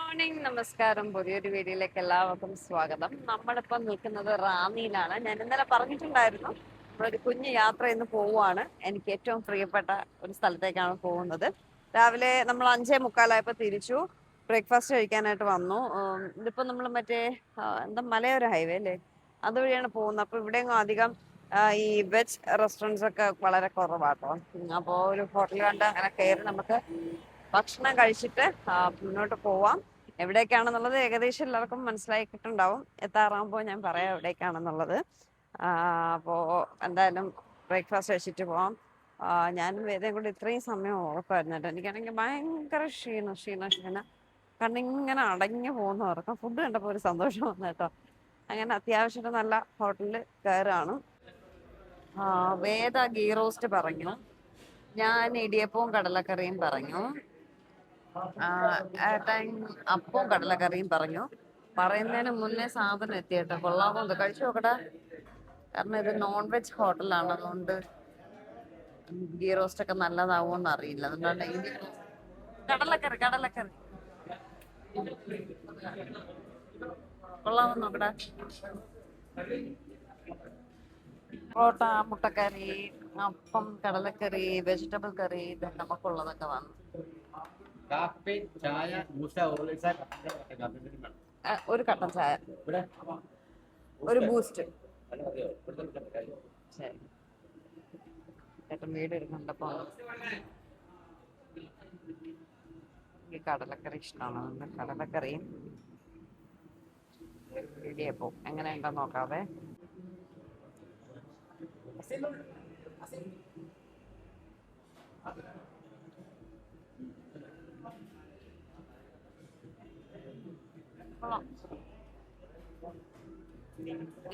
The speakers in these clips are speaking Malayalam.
മോർണിംഗ്, നമസ്കാരം. പുതിയൊരു വീഡിയോയിലേക്ക് എല്ലാവർക്കും സ്വാഗതം. നമ്മളിപ്പം നിൽക്കുന്നത് റാന്നിയിലാണ്. ഞാൻ ഇന്നലെ പറഞ്ഞിട്ടുണ്ടായിരുന്നു നമ്മളൊരു കുഞ്ഞു യാത്ര ഇന്ന് പോവുകയാണ്. എനിക്ക് ഏറ്റവും പ്രിയപ്പെട്ട ഒരു സ്ഥലത്തേക്കാണ് പോകുന്നത്. രാവിലെ നമ്മൾ 5:45 തിരിച്ചു. ബ്രേക്ക്ഫാസ്റ്റ് കഴിക്കാനായിട്ട് വന്നു. ഇതിപ്പോൾ നമ്മൾ മറ്റേ എന്താ മലയോര ഹൈവേ അല്ലേ, അതുവഴിയാണ് പോകുന്നത്. അപ്പോൾ ഇവിടെയെങ്ങും അധികം ഈ വെജ് റെസ്റ്റോറൻറ്റ്സ് ഒക്കെ വളരെ കുറവാട്ടോ. അപ്പോൾ ഒരു ഹോട്ടൽ കണ്ട് അങ്ങനെ കയറി നമുക്ക് ഭക്ഷണം കഴിച്ചിട്ട് മുന്നോട്ട് പോവാം. എവിടേക്കാണെന്നുള്ളത് ഏകദേശം എല്ലാവർക്കും മനസ്സിലാക്കിയിട്ടുണ്ടാവും. എത്താറാകുമ്പോൾ ഞാൻ പറയാം എവിടേക്കാണെന്നുള്ളത്. അപ്പോൾ എന്തായാലും ബ്രേക്ക്ഫാസ്റ്റ് കഴിച്ചിട്ട് പോവാം. ഞാനും വേദയും കൂടി ഇത്രയും സമയം ഉറപ്പായിരുന്നു കേട്ടോ. എനിക്കാണെങ്കിൽ ഭയങ്കര ക്ഷീണം. കണ്ണിങ്ങനെ അടങ്ങി പോകുന്ന ഉറക്കം. ഫുഡ് കണ്ടപ്പോൾ ഒരു സന്തോഷം വന്നു കേട്ടോ. അങ്ങനെ അത്യാവശ്യം നല്ല ഹോട്ടലിൽ കയറാണ്. വേദ ഗീ റോസ്റ്റ് പറഞ്ഞു, ഞാൻ ഇടിയപ്പവും കടലക്കറിയും പറഞ്ഞു, ഏട്ടൻ അപ്പവും കടലക്കറിയും പറഞ്ഞു. പറയുന്നതിന് മുന്നേ സാധനം എത്തിയിട്ടോ. കൊള്ളാമോ എന്ന് കഴിച്ചു നോക്കട്ടെ. കാരണം ഇത് നോൺ വെജ് ഹോട്ടലാണ്, അതുകൊണ്ട് ഗീ റോസ്റ്റ് ഒക്കെ നല്ലതാവുമെന്ന് അറിയില്ല. അതുകൊണ്ടാണ് കടലക്കറി കൊള്ളാമോ നോക്കട്ടെ. പൊറോട്ട, മുട്ടക്കറി, അപ്പം, കടലക്കറി, വെജിറ്റബിൾ കറി, ഇതൊക്കെ നമുക്കുള്ളതൊക്കെ വന്നു. കാപ്പി, ചായ, ഒരു കട്ടൻ ചായ, ഒരു ബൂസ്റ്റ്. ശരി, ചേട്ടൻ വീട് ഇരുന്നുണ്ടപ്പോ ഈ കടലക്കറി ഇഷ്ടമാണ്. അതുകൊണ്ട് കടലക്കറിയും ഇടിയപ്പവും എങ്ങനെ ഉണ്ടെന്ന് നോക്കാവേ.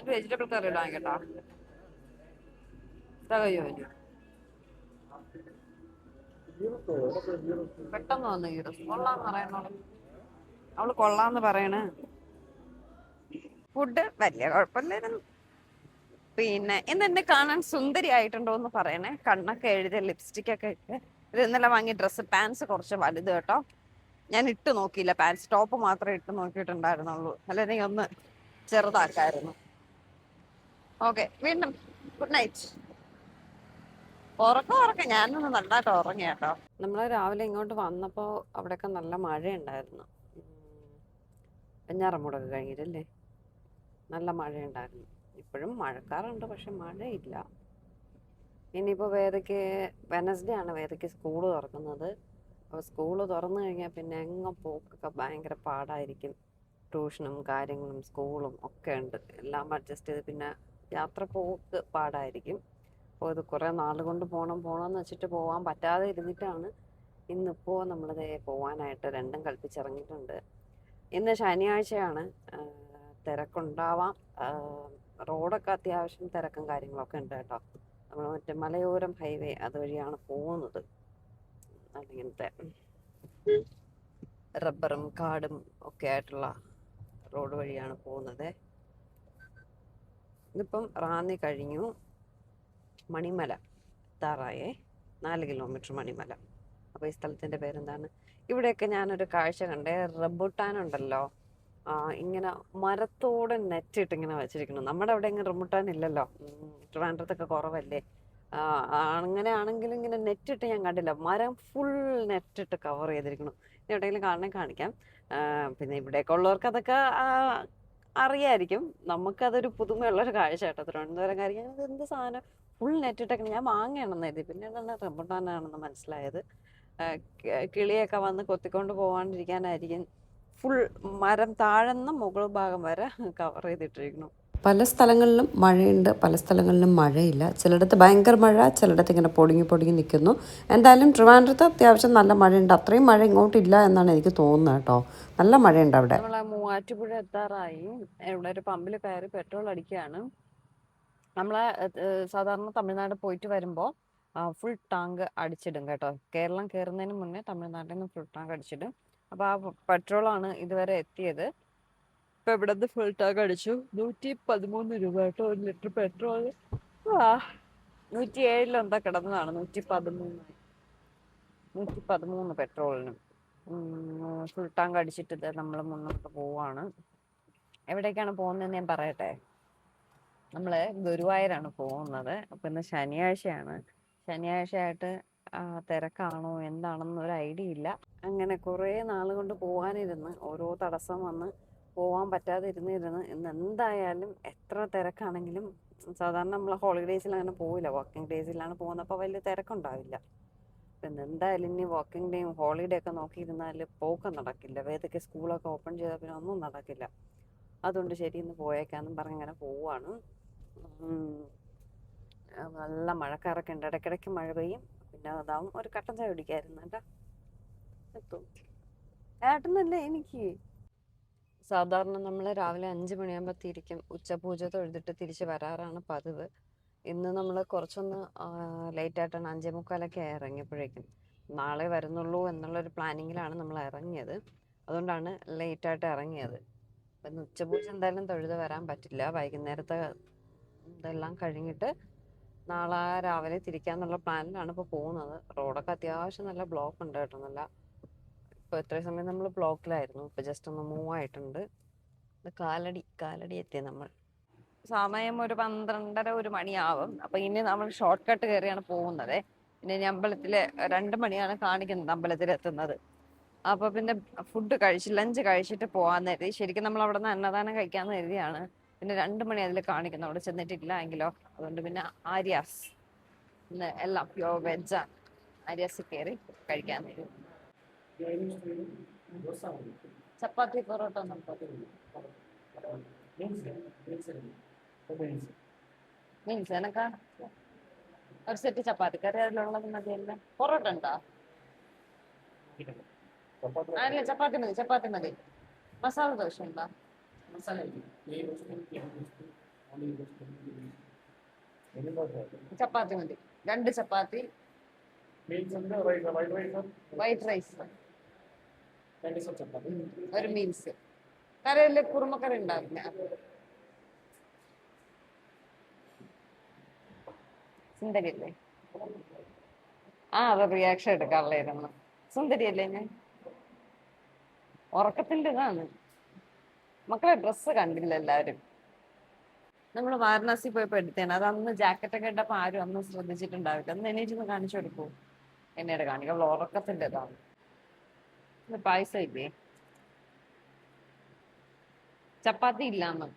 വെജിറ്റബിൾ കറി ഇടാൻ കേട്ടോ. കഴിയോ പെട്ടെന്ന് വന്നു ഈ റോസ് കൊള്ളാന്ന് പറയണോളൂ. അവള് കൊള്ളാന്ന് പറയണ്. ഫുഡ് വലിയ കുഴപ്പമില്ലായിരുന്നു. പിന്നെ ഇന്ന് എന്നെ കാണാൻ സുന്ദരി ആയിട്ടുണ്ടോ എന്ന് പറയണേ. കണ്ണൊക്കെ എഴുതിയ ലിപ്സ്റ്റിക് ഒക്കെ ഇട്ട്. ഇത് ഇന്നലെ വാങ്ങിയ ഡ്രസ്സ്. പാൻസ് കുറച്ച് വലുത് കേട്ടോ. ഞാൻ ഇട്ട് നോക്കിയില്ല, പാൻസ് ടോപ്പ് മാത്രമേ ഇട്ട് നോക്കിയിട്ടുണ്ടായിരുന്നുള്ളൂ. അല്ലെങ്കിൽ ഒന്ന് ചെറുതാക്കായിരുന്നു. ഓക്കെ, വീണ്ടും ഗുഡ് നൈറ്റ്. ഉറക്കം ഞാനൊന്ന് നന്നായിട്ട് ഉറങ്ങി കേട്ടോ. നമ്മൾ രാവിലെ ഇങ്ങോട്ട് വന്നപ്പോൾ അവിടെയൊക്കെ നല്ല മഴയുണ്ടായിരുന്നു. വെഞ്ഞാറമൂടൊക്കെ കഴിഞ്ഞിട്ടല്ലേ, നല്ല മഴയുണ്ടായിരുന്നു. ഇപ്പോഴും മഴക്കാറുണ്ട്, പക്ഷെ മഴയില്ല. ഇനിയിപ്പോൾ വെനസ്ഡേ ആണ് വേദയ്ക്ക് സ്കൂള് തുറക്കുന്നത്. അപ്പോൾ സ്കൂള് തുറന്നു കഴിഞ്ഞാൽ പിന്നെ എങ്ങും പോക്കൊക്കെ ഭയങ്കര പാടായിരിക്കും. ട്യൂഷനും കാര്യങ്ങളും സ്കൂളും ഒക്കെ ഉണ്ട്. എല്ലാം അഡ്ജസ്റ്റ് ചെയ്ത് പിന്നെ യാത്ര പോക്ക് പാടായിരിക്കും. അപ്പോൾ ഇത് കുറേ നാളുകൊണ്ട് പോകണമെന്ന് വെച്ചിട്ട് പോകാൻ പറ്റാതെ ഇരുന്നിട്ടാണ് ഇന്നിപ്പോൾ നമ്മളിത് പോകാനായിട്ട് രണ്ടും കൽപ്പിച്ചിറങ്ങിയിട്ടുണ്ട്. ഇന്ന് ശനിയാഴ്ചയാണ്, തിരക്കുണ്ടാവാം. റോഡൊക്കെ അത്യാവശ്യം തിരക്കും കാര്യങ്ങളൊക്കെ ഉണ്ട് കേട്ടോ. നമ്മൾ മറ്റേ മലയോരം ഹൈവേ അതുവഴിയാണ് പോകുന്നത്. അതിങ്ങനത്തെ റബ്ബറും കാടും ഒക്കെ ആയിട്ടുള്ള റോഡ് വഴിയാണ് പോകുന്നത്. ഇതിപ്പം റാന്നി കഴിഞ്ഞു. മണിമല എത്താറായേ, 4 കിലോമീറ്റർ മണിമല. അപ്പോൾ ഈ സ്ഥലത്തിൻ്റെ പേരെന്താണ്? ഇവിടെയൊക്കെ ഞാനൊരു കാഴ്ച കണ്ടേ. റംബുട്ടാൻ ഉണ്ടല്ലോ, ഇങ്ങനെ മരത്തോടെ നെറ്റിട്ട് ഇങ്ങനെ വെച്ചിരിക്കണം. നമ്മുടെ അവിടെ ഇങ്ങനെ റംബുട്ടാൻ ഇല്ലല്ലോ, ട്രിവാൻഡ്രത്തൊക്കെ കുറവല്ലേ. അങ്ങനെയാണെങ്കിലും ഇങ്ങനെ നെറ്റിട്ട് ഞാൻ കണ്ടില്ല. മരം ഫുൾ നെറ്റിട്ട് കവർ ചെയ്തിരിക്കണം. എവിടെയെങ്കിലും കാണിക്കാം. പിന്നെ ഇവിടെയൊക്കെ ഉള്ളവർക്ക് അതൊക്കെ അറിയായിരിക്കും. നമുക്കതൊരു പുതുമയുള്ളൊരു കാഴ്ച കേട്ടോ. തിരുവനന്തപുരംകാരിക്ക് അത് എന്ത് സാധനം ഫുൾ നെറ്റിട്ടൊക്കെ. ഞാൻ മാങ്ങയാണെന്ന് എഴുതി, പിന്നെ റംബുട്ടാനാണെന്ന് മനസ്സിലായത്. കിളിയൊക്കെ വന്ന് കൊത്തിക്കൊണ്ട് പോകാണ്ടിരിക്കാനായിരിക്കും ഫുൾ മരം താഴ്ന്ന മുകൾ ഭാഗം വരെ കവർ ചെയ്തിട്ടിരിക്കുന്നു. പല സ്ഥലങ്ങളിലും മഴയുണ്ട്, പല സ്ഥലങ്ങളിലും മഴയില്ല. ചിലയിടത്ത് ഭയങ്കര മഴ, ചിലയിടത്ത് ഇങ്ങനെ പൊടിങ്ങി നിൽക്കുന്നു. എന്തായാലും ട്രിവാൻഡ്രത്ത് അത്യാവശ്യം നല്ല മഴയുണ്ട്. അത്രയും മഴ ഇങ്ങോട്ടില്ല എന്നാണ് എനിക്ക് തോന്നുന്നത് കേട്ടോ. നല്ല മഴയുണ്ട് അവിടെ. നമ്മളെ മൂവാറ്റുപുഴ എത്താറായി. ഇവിടെ ഒരു പമ്പിൽ കയറി പെട്രോൾ അടിക്കുകയാണ്. നമ്മളെ സാധാരണ തമിഴ്നാട് പോയിട്ട് വരുമ്പോൾ ഫുൾ ടാങ്ക് അടിച്ചിടും കേട്ടോ. കേരളം കയറുന്നതിന് മുന്നേ തമിഴ്നാട്ടിൽ നിന്ന് ഫുൾ ടാങ്ക് അടിച്ചിടും. അപ്പോൾ ആ പെട്രോളാണ് ഇതുവരെ എത്തിയത്. ഇപ്പം ഇവിടെ നിന്ന് ഫുൾ ടാങ്ക് അടിച്ചു. 113 രൂപ കേട്ടോ 1 ലിറ്റർ പെട്രോൾ. 107 എന്താ കിടന്നതാണ്. 113 പെട്രോളിനും. ഫുൾ ടാങ്ക് അടിച്ചിട്ട് നമ്മൾ മുന്നോട്ട് പോവാണ്. എവിടേക്കാണ് പോകുന്നതെന്ന് ഞാൻ പറയട്ടെ. നമ്മള് ഗുരുവായൂരാണ് പോകുന്നത്. അപ്പൊ ഇന്ന് ശനിയാഴ്ചയാണ്. ശനിയാഴ്ചയായിട്ട് തിരക്കാണോ എന്താണെന്ന് ഒരു ഐഡിയ ഇല്ല. അങ്ങനെ കുറേ നാൾ കൊണ്ട് പോകാനിരുന്ന് ഓരോ തടസ്സം വന്ന് പോകാൻ പറ്റാതെ ഇരുന്ന് ഇന്ന് എന്തായാലും എത്ര തിരക്കാണെങ്കിലും, സാധാരണ നമ്മൾ ഹോളിഡേയ്സിൽ അങ്ങനെ പോവില്ല, വർക്കിംഗ് ഡേയ്സിലാണ് പോകുന്നത്. അപ്പോൾ വലിയ തിരക്കുണ്ടാവില്ല. പിന്നെ എന്തായാലും ഇനി വർക്കിംഗ് ഡേയും ഹോളിഡേ ഒക്കെ നോക്കിയിരുന്നാൽ പോക്ക് നടക്കില്ല. വേദയ്ക്ക് സ്കൂളൊക്കെ ഓപ്പൺ ചെയ്താൽ പിന്നെ ഒന്നും നടക്കില്ല. അതുകൊണ്ട് ശരി ഇന്ന് പോയേക്കാന്നും പറഞ്ഞ് ഇങ്ങനെ പോവാണ്. നല്ല മഴക്കാറൊക്കെ ഉണ്ട്, ഇടയ്ക്കിടയ്ക്ക് മഴ പെയ്യും. പിന്നെ അതാവും ഒരു കട്ടൻ ചായ കുടിക്കായിരുന്നു കേട്ടോ. എത്തും ഏട്ടനല്ലേ എനിക്ക്. സാധാരണ നമ്മൾ രാവിലെ 5 മണിയാകുമ്പോൾ തിരിക്കും, ഉച്ചപൂജ തൊഴുതിട്ട് തിരിച്ച് വരാറാണ് പതിവ്. ഇന്ന് നമ്മൾ കുറച്ചൊന്ന് ലേറ്റായിട്ടാണ്, 5:45 ഇറങ്ങിയപ്പോഴേക്കും. നാളെ വരുന്നുള്ളൂ എന്നുള്ളൊരു പ്ലാനിങ്ങിലാണ് നമ്മൾ ഇറങ്ങിയത്. അതുകൊണ്ടാണ് ലേറ്റായിട്ട് ഇറങ്ങിയത്. അപ്പം ഉച്ചപൂജ എന്തായാലും തൊഴുത് വരാൻ പറ്റില്ല. വൈകുന്നേരത്തെ ഇതെല്ലാം കഴിഞ്ഞിട്ട് നാളെ രാവിലെ തിരിക്കാന്നുള്ള പ്ലാനിലാണ് ഇപ്പോൾ പോകുന്നത്. റോഡൊക്കെ അത്യാവശ്യം നല്ല ബ്ലോക്ക് ഉണ്ട് കേട്ടോ. നല്ല ഇപ്പോൾ ഇത്രയും സമയം നമ്മൾ ബ്ലോക്കിലായിരുന്നു. ഇപ്പോൾ ജസ്റ്റ് ഒന്ന് മൂവ് ആയിട്ടുണ്ട്. കാലടി എത്തി നമ്മൾ. സമയം ഒരു 12:30 മണിയാവും. അപ്പൊ ഇനി നമ്മൾ ഷോർട്ട് കട്ട് കയറിയാണ് പോകുന്നത്. പിന്നെ ഇനി അമ്പലത്തിലെ 2 മണിയാണ് കാണിക്കുന്നത് അമ്പലത്തിലെത്തുന്നത്. അപ്പൊ പിന്നെ ഫുഡ് ലഞ്ച് കഴിച്ചിട്ട് പോകാന്ന് കരുതി. ശരിക്കും നമ്മൾ അവിടെ നിന്ന് അന്നദാനം കഴിക്കാന്ന് കരുതിയാണ്. പിന്നെ 2 മണി അതിൽ കാണിക്കുന്നു, അവിടെ ചെന്നിട്ടില്ല എങ്കിലോ. അതുകൊണ്ട് പിന്നെ ആര്യാസ് ഇന്ന് എല്ലാം പ്യോർ വെജാണ്. ആര്യാസ് കയറി കഴിക്കാന്ന് കരുതി. ചപ്പാത്തി പൊറോട്ട മീൻസ് എനക്കാ ഒരു സെറ്റ് ചപ്പാത്തി കറി അതിലുള്ളത് മതിയല്ല. പൊറോട്ട ഉണ്ടോ? അല്ല ചപ്പാത്തി മതി. മസാല ദോശ ഉണ്ടോ? ചപ്പാത്തി മതി, 2 ചപ്പാത്തി, വൈറ്റ് റൈസ്, ഒരു മീൽസ്. കറിയില് കുറുമക്കറി ഉണ്ടാവില്ല. സുന്ദരിയല്ലേ? അത് റിയാക്ഷൻ എടുക്കാറില്ലായിരുന്നു. സുന്ദരിയല്ലേ ഞാൻ? ഉറക്കത്തിന്റെ ഇതാണ്. മക്കളെ ഡ്രസ്സ് കണ്ടില്ല എല്ലാവരും. നമ്മൾ വാരണാസി പോയപ്പോ എടുത്തേണ്. അത് അന്ന് ജാക്കറ്റൊക്കെ ഇട്ടപ്പോ ആരും അന്ന് ശ്രദ്ധിച്ചിട്ടുണ്ടാവില്ല. അന്ന് എണീറ്റൊന്ന് കാണിച്ചു കൊടുക്കൂ. എന്നോട് കാണിക്കാം. ഉറക്കത്തിന്റെ ഇതാണ്. പായസം ഇല്ലേ? ചപ്പാത്തി ഇല്ലാന്ന്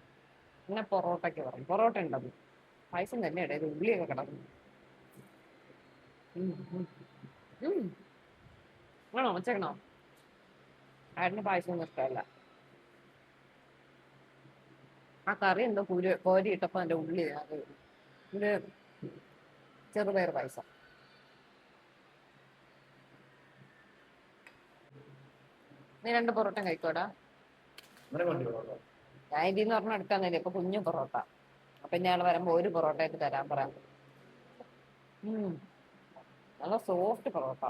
പിന്നെ പൊറോട്ടയ്ക്ക് പറയും. പൊറോട്ട ഉണ്ടത്. പായസം തന്നെയാണ്. ഇത് ഉള്ളിയൊക്കെ കിടക്കുന്നു. ആണോ? വെച്ചേക്കണോ? ആടിന് പായസം ഒന്നും ഇഷ്ടമല്ല. ആ കറി എന്തോ കോരി ഇട്ടപ്പോ അതിന്റെ ഉള്ളി ഇത് ചെറുപയർ പായസം. നീ 2 പൊറോട്ട കഴിക്കോടാ? ഞാൻ ഇതിന്ന് പറഞ്ഞ എടുക്കാന്നില്ല. ഇപ്പൊ കുഞ്ഞു പൊറോട്ട. അപ്പൊ ഞാൻ വരുമ്പോ ഒരു പൊറോട്ട ആയിട്ട് തരാൻ പറയാം. നല്ല സോഫ്റ്റ് പൊറോട്ട,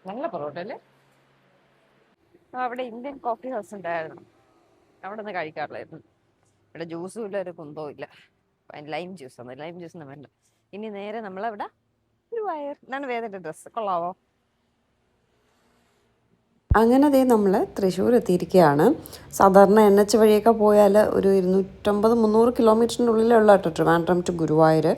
നല്ല പൊറോട്ട അല്ലേ? അവിടെ ഇന്ത്യൻ കോഫി ഹൗസ് ഉണ്ടായിരുന്നു, അവിടെ നിന്ന് കഴിക്കാറില്ലായിരുന്നു. ഇവിടെ ജ്യൂസും ഇല്ല, ഒരു കുന്തവും ഇല്ല. ലൈം ജ്യൂസ് വേണ്ട. ഇനി നേരെ നമ്മളവിടെ ഗുരുവായൂർ. എന്നാണ് വേദന്റെ ഡ്രസ്സ് കൊള്ളാവോ? അങ്ങനെ ദേ നമ്മൾ തൃശ്ശൂർ എത്തിയിരിക്കുകയാണ്. സാധാരണ NH വഴിയൊക്കെ പോയാൽ ഒരു 250-300 കിലോമീറ്ററിനുള്ളിലുള്ള കേട്ടോ ട്രിവാൻഡ്രം ടു ഗുരുവായൂർ.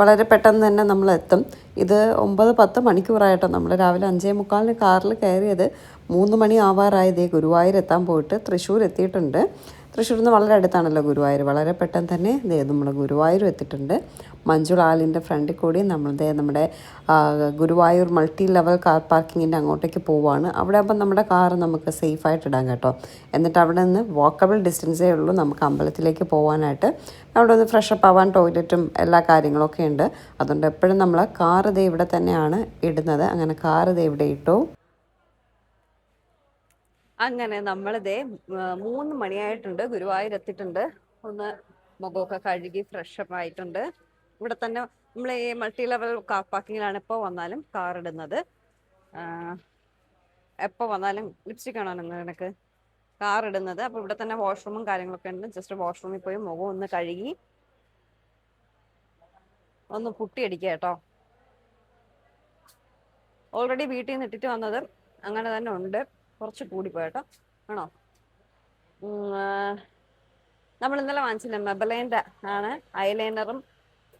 വളരെ പെട്ടെന്ന് തന്നെ നമ്മളെത്തും. ഇത് 9-10 മണിക്കൂറായിട്ടോ. നമ്മൾ രാവിലെ 5:45 കാറിൽ കയറിയത് 3 മണി ആവാറായതേ ഗുരുവായൂർ എത്താൻ പോയിട്ട് തൃശ്ശൂർ എത്തിയിട്ടുണ്ട്. തൃശ്ശൂരിൽ നിന്ന് വളരെ അടുത്താണല്ലോ ഗുരുവായൂർ. വളരെ പെട്ടെന്ന് തന്നെ നമ്മൾ ഗുരുവായൂർ എത്തിയിട്ടുണ്ട്. മഞ്ജുളാലിൻ്റെ ഫ്രണ്ടിൽ കൂടി നമ്മുടെ ഗുരുവായൂർ മൾട്ടി ലെവൽ കാർ പാർക്കിങ്ങിൻ്റെ അങ്ങോട്ടേക്ക് പോവുകയാണ്. അവിടെ ആകുമ്പോൾ നമ്മുടെ കാറ് നമുക്ക് സേഫായിട്ട് ഇടാം കേട്ടോ. എന്നിട്ട് അവിടെ നിന്ന് വാക്കബിൾ ഡിസ്റ്റൻസേ ഉള്ളൂ നമുക്ക് അമ്പലത്തിലേക്ക് പോകാനായിട്ട്. അവിടെ ഒന്ന് ഫ്രഷപ്പ് ആവാൻ ടോയ്ലറ്റും എല്ലാ കാര്യങ്ങളൊക്കെ ഉണ്ട്. അതുകൊണ്ട് എപ്പോഴും നമ്മൾ കാറ് ഇവിടെ തന്നെയാണ് ഇടുന്നത്. അങ്ങനെ കാറ് ഇവിടെ ഇട്ടു. അങ്ങനെ നമ്മളിതേ 3 മണിയായിട്ടുണ്ട്, ഗുരുവായൂർ എത്തിയിട്ടുണ്ട്. ഒന്ന് മുഖമൊക്കെ കഴുകി ഫ്രഷപ്പ് ആയിട്ടുണ്ട്. ഇവിടെ തന്നെ നമ്മൾ ഈ മൾട്ടി ലെവൽ കാർ പാർക്കിങ്ങിലാണ് എപ്പോൾ വന്നാലും കാർ ഇടുന്നത്. എപ്പോൾ വന്നാലും ലിപ്സ്റ്റിക് ആണോ നിനക്ക് കാർ ഇടുന്നത്? അപ്പോൾ ഇവിടെ തന്നെ വാഷ്റൂമും കാര്യങ്ങളൊക്കെ ഉണ്ട്. ജസ്റ്റ് വാഷ്റൂമിൽ പോയി മുഖം ഒന്ന് കഴുകി ഒന്ന് പുട്ടിയടിക്കുക കേട്ടോ. ഓൾറെഡി വീട്ടിൽ നിന്ന് ഇട്ടിട്ട് വന്നത് അങ്ങനെ തന്നെ ഉണ്ട്. കുറച്ച് കൂടിപ്പോയിട്ടോ. ആണോ? നമ്മൾ ഇന്നലെ വാങ്ങിച്ചില്ല, മെബലൈൻ്റെ ആണ് ഐലൈനറും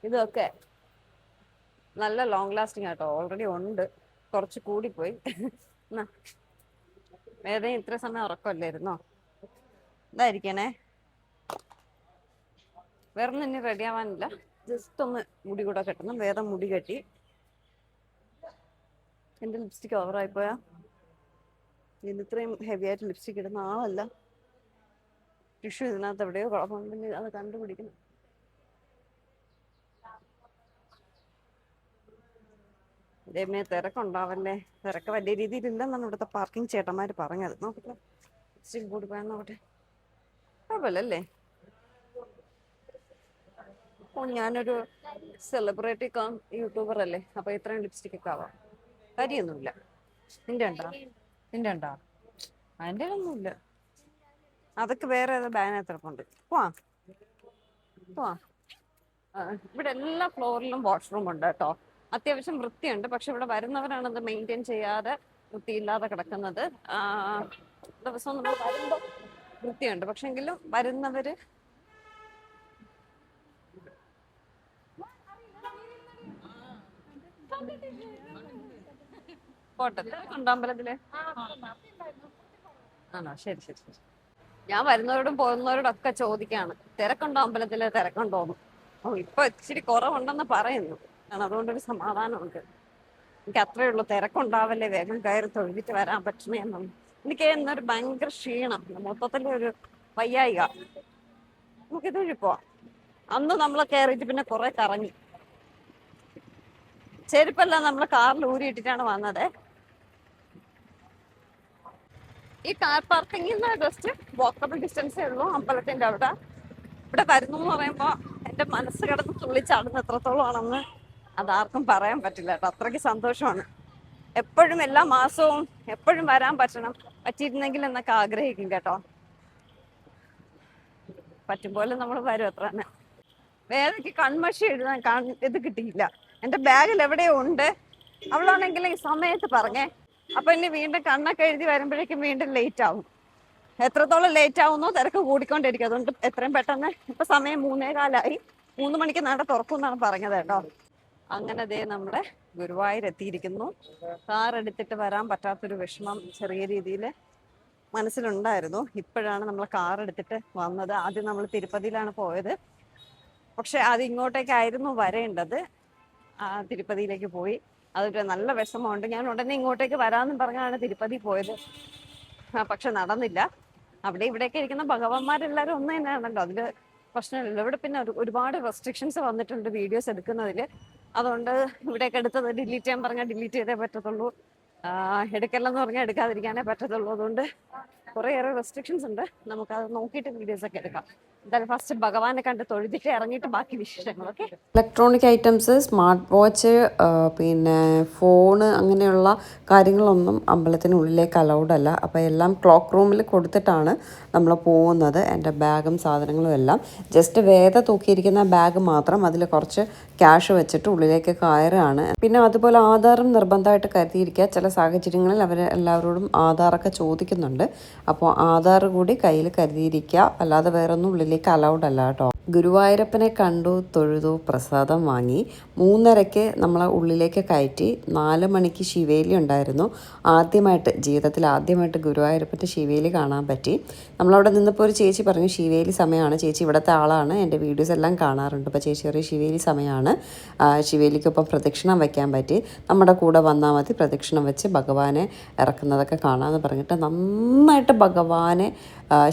ഇതൊക്കെ. നല്ല ലോങ് ലാസ്റ്റിംഗ് ആട്ടോ. ഓൾറെഡി ഉണ്ട്, കുറച്ച് കൂടിപ്പോയി. വേറെ ഇത്ര സമയം ഉറക്കമല്ലായിരുന്നോ? ഇതായിരിക്കണേ. വേറെ ഒന്നും ഇനി റെഡി ആവാനില്ല. ജസ്റ്റ് ഒന്ന് മുടി കൂടെ കെട്ടണം. വേറെ മുടി കെട്ടി. എൻ്റെ ലിപ്സ്റ്റിക് ഓവറായിപ്പോയാ? ഇത് ഇത്രയും ഹെവി ആയിട്ട് ലിപ്സ്റ്റിക് ഇടുന്ന ആളല്ല. ടിഷ്യൂ ഇതിനകത്ത് എവിടെയോ കുഴപ്പമുണ്ടെങ്കിൽ അത് കണ്ടുപിടിക്കണം. ഇതേമേ തിരക്കുണ്ടാവല്ലേ? തിരക്ക് വലിയ രീതിയിലില്ലെന്നാണ് ഇവിടുത്തെ പാർക്കിംഗ് ചേട്ടന്മാർ പറഞ്ഞത്. നോക്കട്ടെ, ലിപ്സ്റ്റിക് കൂടി പോയാൽ നോക്കട്ടെ. കുഴപ്പമില്ലല്ലേ? ഓ, ഞാനൊരു സെലിബ്രിറ്റി യൂട്യൂബർ അല്ലേ, അപ്പൊ ഇത്രയും ലിപ്സ്റ്റിക് ഒക്കെ ആവാം. കാര്യമൊന്നുമില്ല. നിന്റെ ഉണ്ടോ? നിന്റെ ഉണ്ടോ? അതിൻ്റെ ഒന്നുമില്ല. അതൊക്കെ വേറെ ഏതോ ബാനകത്തിറപ്പുണ്ട്. പോവാ പോവാ. ഇവിടെ എല്ലാ ഫ്ലോറിലും വാഷ്റൂം ഉണ്ട് കേട്ടോ. അത്യാവശ്യം വൃത്തിയുണ്ട്. പക്ഷെ ഇവിടെ വരുന്നവരാണ് അത് മെയിൻറ്റെയിൻ ചെയ്യാതെ വൃത്തിയില്ലാതെ കിടക്കുന്നത്. ദിവസവും നമ്മൾ വരുമ്പോൾ വൃത്തിയുണ്ട്. പക്ഷെങ്കിലും വരുന്നവര് പോട്ടെ. തിരക്കുണ്ടോ അമ്പലത്തില്? ആണോ? ശരി ശരി ശരി. ഞാൻ വരുന്നവരോടും പോകുന്നവരോടും ഒക്കെ ചോദിക്കാണ്, തിരക്കുണ്ടോ അമ്പലത്തില്, തിരക്കുണ്ടോന്ന്. ഓ, ഇപ്പൊ ഇച്ചിരി കുറവുണ്ടെന്ന് പറയുന്നു. അതുകൊണ്ടൊരു സമാധാനമുണ്ട്. എനിക്ക് അത്രേ ഉള്ളൂ, തിരക്കുണ്ടാവല്ലേ, വേഗം കയറി തൊഴുതിട്ട് വരാൻ പറ്റണേ എന്നൊന്നും. എനിക്ക് എന്നൊരു ഭയങ്കര ക്ഷീണം, മൊത്തത്തില് ഒരു വയ്യായിക. നമുക്കിത് വഴി പോവാം. അന്ന് നമ്മൾ കയറിയിട്ട് പിന്നെ കുറെ കറങ്ങി. ചെരുപ്പെല്ലാം നമ്മൾ കാറിൽ ഊരിയിട്ടിട്ടാണ് വന്നത്. ഈ കാർ പാർക്കിങ്ങിൽ നിന്ന് ജസ്റ്റ് വാക്കബിൾ ഡിസ്റ്റൻസേ ഉള്ളൂ അമ്പലത്തിന്റെ അവിടെ. ഇവിടെ വരുന്നു എന്ന് പറയുമ്പോൾ എൻ്റെ മനസ്സ് കിടന്ന് തുള്ളിച്ചാടുന്ന എത്രത്തോളം ആണെന്ന് അതാർക്കും പറയാൻ പറ്റില്ല കേട്ടോ. അത്രയ്ക്ക് സന്തോഷമാണ്. എപ്പോഴും എല്ലാ മാസവും എപ്പോഴും വരാൻ പറ്റിയിരുന്നെങ്കിൽ എന്നൊക്കെ ആഗ്രഹിക്കും കേട്ടോ. പറ്റും പോലെ നമ്മൾ വരും, അത്ര തന്നെ. വേദയ്ക്ക് കൺമഷി എഴുതാൻ ഇത് കിട്ടിയില്ല. എൻ്റെ ബാഗിൽ എവിടെയോ ഉണ്ട്. അവളാണെങ്കിൽ ഈ സമയത്ത് പറഞ്ഞേ. അപ്പൊ ഇനി വീണ്ടും കണ്ണൊക്കെ എഴുതി വരുമ്പോഴേക്കും വീണ്ടും ലേറ്റ് ആവും. എത്രത്തോളം ലേറ്റ് ആവുന്നോ തിരക്ക് കൂടിക്കൊണ്ടിരിക്കും. അതുകൊണ്ട് എത്രയും പെട്ടെന്ന്, ഇപ്പൊ സമയം 3:15, 3 മണിക്ക് നട തുറക്കും എന്നാണ് പറഞ്ഞത് കേട്ടോ. അങ്ങനെ ദേ നമ്മുടെ ഗുരുവായൂർ എത്തിയിരിക്കുന്നു. കാർ എടുത്തിട്ട് വരാൻ പറ്റാത്തൊരു വിഷമം ചെറിയ രീതിയിൽ മനസ്സിലുണ്ടായിരുന്നു. ഇപ്പോഴാണ് നമ്മൾ കാർ എടുത്തിട്ട് വന്നത്. ആദ്യം നമ്മൾ തിരുപ്പതിയിലാണ് പോയത്. പക്ഷെ അത് ഇങ്ങോട്ടേക്കായിരുന്നു വരേണ്ടത്. തിരുപ്പതിയിലേക്ക് പോയി. അതൊരു നല്ല വിഷമമുണ്ട്. ഞാൻ ഉടനെ ഇങ്ങോട്ടേക്ക് വരാമെന്നും പറഞ്ഞാണ് തിരുപ്പതി പോയത്. പക്ഷെ നടന്നില്ല. അവിടെ ഇവിടെയൊക്കെ ഇരിക്കുന്ന ഭഗവാന്മാരെല്ലാവരും ഒന്ന് തന്നെയാണല്ലോ, അതില് പ്രശ്നമില്ലല്ലോ. ഇവിടെ പിന്നെ ഒരുപാട് റെസ്ട്രിക്ഷൻസ് വന്നിട്ടുണ്ട് വീഡിയോസ് എടുക്കുന്നതിൽ. അതുകൊണ്ട് ഇവിടെയൊക്കെ എടുത്തത് ഡിലീറ്റ് ചെയ്യാൻ പറഞ്ഞാൽ ഡിലീറ്റ് ചെയ്തേ പറ്റത്തുള്ളൂ. എടുക്കല്ലെന്ന് പറഞ്ഞാൽ എടുക്കാതിരിക്കാനേ പറ്റത്തുള്ളൂ. അതുകൊണ്ട് കുറേയേറെ റെസ്ട്രിക്ഷൻസ് ഉണ്ട്. നമുക്കത് നോക്കിയിട്ട് വീഡിയോസ് ഒക്കെ എടുക്കാം. എന്തായാലും ഫസ്റ്റ് ഭഗവാനെ കണ്ട് തൊഴുതിട്ട് ഇറങ്ങിയിട്ട് ബാക്കി വിശേഷങ്ങൾ. Okay. Electronic items, smart watch, പിന്നെ ഫോണ്, അങ്ങനെയുള്ള കാര്യങ്ങളൊന്നും അമ്പലത്തിനുള്ളിലേക്ക് അലൗഡ് അല്ല. അപ്പോൾ എല്ലാം ക്ലോക്ക് റൂമിൽ കൊടുത്തിട്ടാണ് നമ്മൾ പോകുന്നത്. എൻ്റെ ബാഗും സാധനങ്ങളും എല്ലാം ജസ്റ്റ് വേദ തൂക്കിയിരിക്കുന്ന ബാഗ് മാത്രം, അതിൽ കുറച്ച് ക്യാഷ് വെച്ചിട്ട് ഉള്ളിലേക്ക് കയറുകയാണ്. പിന്നെ അതുപോലെ ആധാറും നിർബന്ധമായിട്ട് കരുതിയിരിക്കുക. ചില സാഹചര്യങ്ങളിൽ അവർ എല്ലാവരോടും ആധാറൊക്കെ ചോദിക്കുന്നുണ്ട്. അപ്പോൾ ആധാർ കൂടി കയ്യിൽ കരുതിയിരിക്കുക. അല്ലാതെ വേറൊന്നും ഉള്ളിലേക്ക് അലൗഡ് അല്ല കേട്ടോ. ഗുരുവായൂരപ്പനെ കണ്ടു, തൊഴുതു, പ്രസാദം വാങ്ങി. 3:30 നമ്മളെ ഉള്ളിലേക്ക് കയറ്റി. 4 മണിക്ക് ശിവേലി ഉണ്ടായിരുന്നു. ജീവിതത്തിൽ ആദ്യമായിട്ട് ഗുരുവായൂരപ്പൻ്റെ ശിവേലി കാണാൻ പറ്റി. നമ്മളവിടെ നിന്നപ്പോൾ ഒരു ചേച്ചി പറഞ്ഞു ശിവേലി സമയമാണ്. ചേച്ചി ഇവിടുത്തെ ആളാണ്, എൻ്റെ വീഡിയോസ് എല്ലാം കാണാറുണ്ട്. അപ്പോൾ ചേച്ചി പറയും ശിവേലി സമയമാണ്, ശിവേലിക്കൊപ്പം പ്രദക്ഷിണം വയ്ക്കാൻ പറ്റി, നമ്മുടെ കൂടെ വന്നാൽ മതി, പ്രദക്ഷിണം വെച്ച് ഭഗവാനെ ഇറക്കുന്നതൊക്കെ കാണാമെന്ന് പറഞ്ഞിട്ട് നന്നായിട്ട് ഭഗവാനെ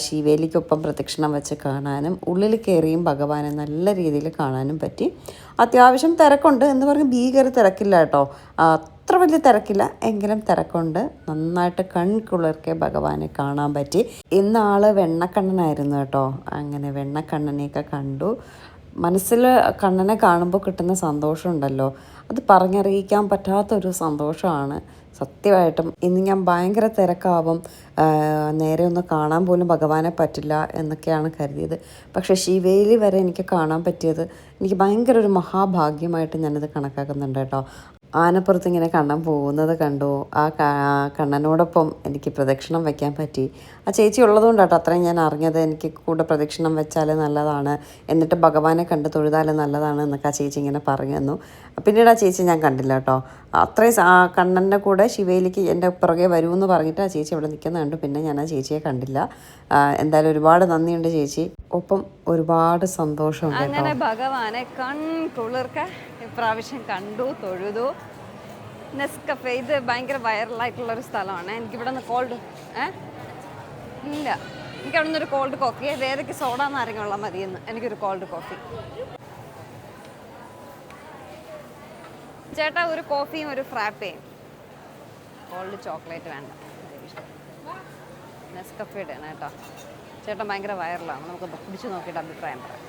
ശിവേലിക്കൊപ്പം പ്രദക്ഷിണം വെച്ച് കാണാനും ഉള്ളിൽ കയറിയും ഭഗവാനെ നല്ല രീതിയിൽ കാണാനും പറ്റി. അത്യാവശ്യം തിരക്കുണ്ട് എന്ന് പറഞ്ഞ് ഭീകര തിരക്കില്ല കേട്ടോ. അത്ര വലിയ തിരക്കില്ല, എങ്കിലും തിരക്കുണ്ട്. നന്നായിട്ട് കൺകുളിർക്കെ ഭഗവാനെ കാണാൻ പറ്റി. ഇന്നാൾ വെണ്ണക്കണ്ണനായിരുന്നു കേട്ടോ. അങ്ങനെ വെണ്ണക്കണ്ണനെയൊക്കെ കണ്ടു. മനസ്സിൽ കണ്ണനെ കാണുമ്പോൾ കിട്ടുന്ന സന്തോഷമുണ്ടല്ലോ, അത് പറഞ്ഞറിയിക്കാൻ പറ്റാത്തൊരു സന്തോഷമാണ് സത്യമായിട്ടും. ഇന്ന് ഞാൻ ഭയങ്കര തിരക്കാവും, നേരെ ഒന്ന് കാണാൻ പോലും ഭഗവാനെ പറ്റില്ല എന്നൊക്കെയാണ് കരുതിയത്. പക്ഷേ ശിവേലി വരെ എനിക്ക് കാണാൻ പറ്റിയത് എനിക്ക് ഭയങ്കര ഒരു മഹാഭാഗ്യമായിട്ട് ഞാനിത് കണക്കാക്കുന്നുണ്ട് കേട്ടോ. ആനപ്പുറത്ത് ഇങ്ങനെ കണ്ണൻ പോകുന്നത് കണ്ടു. കണ്ണനോടൊപ്പം എനിക്ക് പ്രദക്ഷിണം വയ്ക്കാൻ പറ്റി. ആ ചേച്ചി ഉള്ളതുകൊണ്ടാട്ടോ അത്രയും ഞാൻ അറിഞ്ഞത്. എനിക്ക് കൂടെ പ്രദക്ഷിണം വെച്ചാൽ നല്ലതാണ്, എന്നിട്ട് ഭഗവാനെ കണ്ട് തൊഴുതാൽ നല്ലതാണ് എന്നൊക്കെ ആ ചേച്ചി ഇങ്ങനെ പറഞ്ഞു തന്നു. പിന്നീട് ആ ചേച്ചി ഞാൻ കണ്ടില്ല കേട്ടോ. അത്രയും ആ കണ്ണൻ്റെ കൂടെ ശിവയിലേക്ക് എൻ്റെ പുറകെ വരുമെന്ന് പറഞ്ഞിട്ട് ആ ചേച്ചി അവിടെ നിൽക്കുന്ന കണ്ടു. പിന്നെ ഞാൻ ആ ചേച്ചിയെ കണ്ടില്ല. എന്തായാലും ഒരുപാട് നന്ദിയുണ്ട് ചേച്ചി, ഒപ്പം ഒരുപാട് സന്തോഷമുണ്ട്. അങ്ങനെ ഭഗവാനെ കൺകുളിർക്ക ഇപ്രാവശ്യം കണ്ടു, തൊഴുതു. നെസ്കഫെ ഇത് ഭയങ്കര വൈറലായിട്ടുള്ളൊരു സ്ഥലമാണ്. എനിക്കിവിടെ നിന്ന് കോൾഡ് ഇല്ല, എനിക്ക് അവിടെ നിന്നൊരു കോൾഡ് കോഫി, വേദയ്ക്ക് സോഡ നാരങ്ങ മതിയെന്ന്. എനിക്കൊരു കോൾഡ് കോഫി. ചേട്ടാ ഒരു കോഫിയും ഒരു ഫ്രാപ്പയും. കോൾഡ് ചോക്ലേറ്റ് വേണ്ട, നെസ്കഫയുടെ ആണ് കേട്ടോ. ചേട്ടൻ ഭയങ്കര വൈറലാണ്, നമുക്ക് പിടിച്ചു നോക്കിയിട്ട് അഭിപ്രായം പറയാം.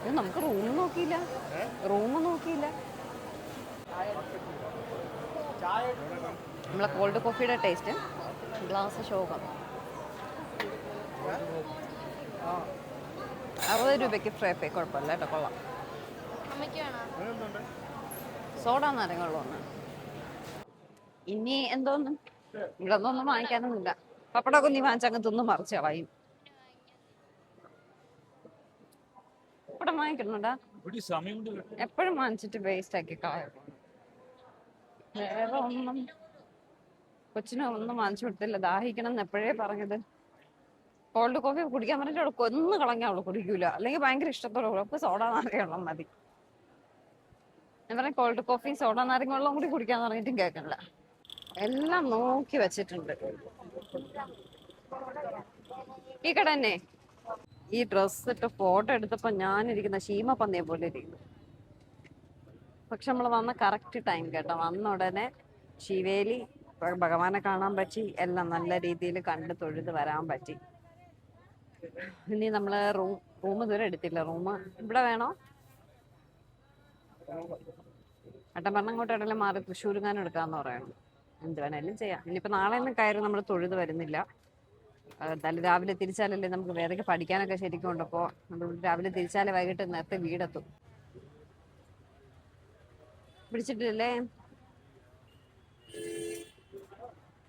ഇത് നമുക്ക് റൂം നോക്കിയില്ല. നമ്മളെ കോൾഡ് കോഫിയുടെ ടേസ്റ്റ് ഗ്ലാസ് ശോകം. 60 രൂപയ്ക്ക് ഫ്രൈപ്പേ, കുഴപ്പമില്ല കേട്ടോ, കൊള്ളാം. സോഡ നാരങ്ങളുള്ള ഒന്ന്. ഇനി എന്തോന്നും ഇവിടെ ഒന്നും വാങ്ങിക്കാനൊന്നുമില്ല. പപ്പടമൊക്കെ നീ വാങ്ങിച്ചങ്ങ് തിന്ന് മറിച്ച് കളയും. പപ്പടം വാങ്ങിക്കണോടാ, എപ്പോഴും വാങ്ങിച്ചിട്ട് വേസ്റ്റ് ആക്കി കളയും. വേറെ ഒന്നും കൊച്ചിനും ഒന്നും വാങ്ങിച്ചു കൊടുത്തില്ല. ദാഹിക്കണം എന്ന് എപ്പോഴേ പറഞ്ഞത്. കോൾഡ് കോഫി കുടിക്കാൻ പറഞ്ഞിട്ട് അവൾ കൊന്നു കളഞ്ഞ അവള് കുടിക്കൂല, അല്ലെങ്കിൽ ഭയങ്കര ഇഷ്ടത്തോടെ അപ്പൊ സോഡ നാരങ്ങ വെള്ളം മതി. ഞാൻ പറഞ്ഞ കോൾഡ് കോഫി സോഡ നാരങ്ങ വെള്ളം കൂടി കുടിക്കാന്ന് പറഞ്ഞിട്ടും കേൾക്കണില്ല. എല്ലാം നോക്കി വെച്ചിട്ടുണ്ട്. ഈ കട തന്നെ. ഈ ഡ്രസ് ഇട്ട് ഫോട്ടോ എടുത്തപ്പോ ഞാനിരിക്കുന്ന ശീമ പന്നിയെ പോലെ ഇരിക്കുന്നു. പക്ഷെ നമ്മൾ വന്ന കറക്റ്റ് ടൈം കേട്ടോ. വന്ന ഉടനെ ശിവേലി ഭഗവാനെ കാണാൻ പറ്റി, എല്ലാം നല്ല രീതിയിൽ കണ്ട് തൊഴുത് വരാൻ പറ്റി. ഇനി നമ്മള് റൂം ഇതുവരെ എടുത്തില്ല. റൂം ഇവിടെ വേണോ? ഏട്ടൻ പറഞ്ഞ അങ്ങോട്ട് എവിടെയെല്ലാം മാറി തൃശ്ശൂരുങ്ങാനും എടുക്കാന്ന് പറയണം. എന്ത് വേണേലും ചെയ്യാം. ഇനിയിപ്പോ നാളെ ഒന്നും കയറി നമ്മൾ തൊഴുത് വരുന്നില്ല. എന്തായാലും രാവിലെ തിരിച്ചാലല്ലേ നമുക്ക് വേറെയൊക്കെ പഠിക്കാനൊക്കെ ശരിക്കും ഉണ്ട്. അപ്പോൾ നമ്മൾ രാവിലെ തിരിച്ചാലേ വൈകിട്ട് നേരത്തെ വീടെത്തും. പിടിച്ചിട്ടില്ലേ?